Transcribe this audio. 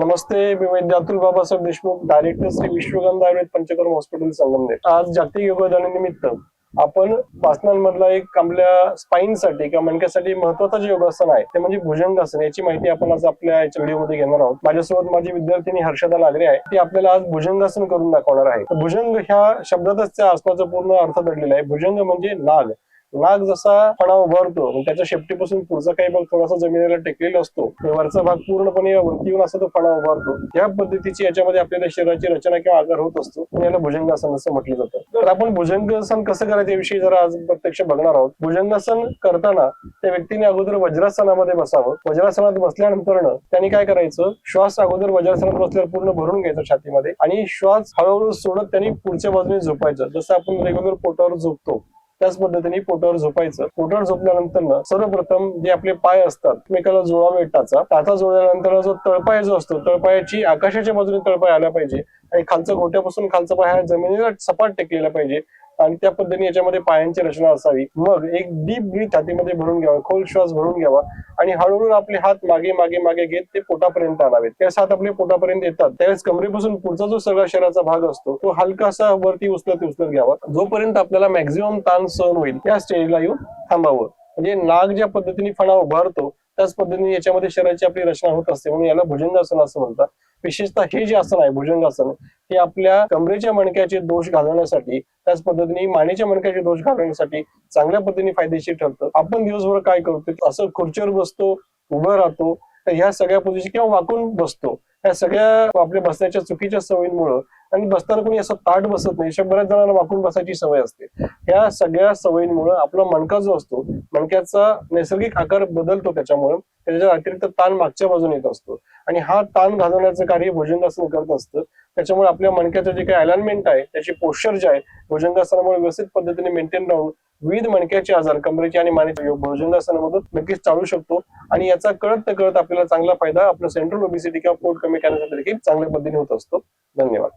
नमस्ते, मी वैद्य Atul Babasaheb Deshmukh, director Shri विश्वगंधा Ayurveda panchakarma hospital Sangamner. आज जागतिक योग दिनानिमित्त आपण वासनांमधला एक आपल्या स्पाईनसाठी किंवा मणक्यासाठी महत्वाचं जे योगासन आहे ते म्हणजे भुजंगासन। याची माहिती आपण आज आपल्या व्हिडिओमध्ये घेणार आहोत। माझ्यासोबत माझी विद्यार्थिनी हर्षदा लागरे आहे, ती आपल्याला आज भुजंगासन करून दाखवणार आहे। भुजंग ह्या शब्दातच त्या आसनाचा पूर्ण अर्थ दडलेला आहे। भुजंग म्हणजे नाग। नाग जसा फणा उभारतो, त्याच्या शेपटीपासून पुढचा काही भाग थोडासा जमिनीला टेकलेला असतो, वरचा भाग पूर्णपणे वरती येऊन असा तो फणा उभारतो। या पद्धतीची याच्यामध्ये आपल्याला शरीराची रचना किंवा आकार होत असतो, याला भुजंगासन असं म्हटलं जातं। तर आपण भुजंगासन कसं करायचं याविषयी जरा आज प्रत्यक्ष बघणार आहोत। भुजंगासन करताना त्या व्यक्तीने अगोदर वज्रासनामध्ये बसावं। वज्रासनात बसल्यानंतर त्यांनी काय करायचं, श्वास अगोदर वज्रासनात बसल्यावर पूर्ण भरून घ्यायचा छातीमध्ये आणि श्वास हळूहळू सोडत त्यांनी पुढच्या बाजूने झोपायचं। जसं आपण रेग्युलर पोटावर झोपतो त्याच पद्धतीने पोटावर झोपायचं। पोटावर झोपल्यानंतर सर्वप्रथम जे आपले पाय असतात एकमेकाला जुळावे टाचा। टाचा जुळल्यानंतर जो तळपाय जो असतो, तळपायाची आकाशाच्या बाजूने तळपाय आला पाहिजे आणि खालचा घोट्यापासून खालचा पाय हा जमिनीला सपाट टेकलेला पाहिजे आणि त्या पद्धतीने याच्यामध्ये पायांची रचना असावी। मग एक डीप ब्रीथ छातीमध्ये भरून घ्यावा, खोल श्वास भरून घ्यावा आणि हळूहळू आपले हात मागे मागे मागे घेत ते पोटापर्यंत आणावेत। त्यावेळेस हात आपले पोटापर्यंत येतात त्यावेळेस कमरेपासून पुढचा जो सगळा शरीराचा भाग असतो तो हलकासा वरती उचलत घ्यावा, जोपर्यंत आपल्याला मॅक्झिमम ताण सहन होईल त्या स्टेजला येऊन थांबावं। म्हणजे नाग ज्या पद्धतीने फणा उभारतो त्याच पद्धतीने याच्यामध्ये शरीराची आपली रचना होत असते, म्हणून याला भुजंगासन असं म्हणतात। विशेषतः हे जे आसन आहे भुजंगासन, हे आपल्या कमरेच्या मणक्याचे दोष घालवण्यासाठी त्याच पद्धतीने मानेच्या मणक्याचे दोष घालवण्यासाठी चांगल्या पद्धतीने फायदेशीर ठरतं। आपण दिवसभर काय करतो, असं खुर्चीवर बसतो, उभं राहतो, तर ह्या सगळ्या पोझिशन किंवा वाकून बसतो, ह्या सगळ्या आपल्या बसण्याच्या चुकीच्या सवयींमुळे आणि बसताना कोणी असं ताट बसत नाही, बऱ्याच जणांना वाकून बसायची सवय असते। ह्या सगळ्या सवयींमुळे आपला मणका जो असतो, मणक्याचा नैसर्गिक आकार बदलतो, त्याच्यामुळे त्याच्या अतिरिक्त ताण मागच्या बाजूने येत असतो आणि हा ताण घालवण्याचं कार्य भुजंगासन करत असतं। त्याच्यामुळे आपल्या मणक्याचं जे काही अलाइनमेंट आहे त्याची पोश्चर जे आहे भुजंगासनामुळे व्यवस्थित पद्धतीने मेंटेन राहून विविध मणक्याचे आजार कमरेचे आणि मानेचे भुजंगासनामधून नक्कीच टाळू शकतो आणि याचा कळत आपल्याला चांगला फायदा आपल्या सेंट्रल ओबेसिटी किंवा पोट कमी करण्यासाठी देखील चांगल्या पद्धतीने होत असतो। धन्यवाद।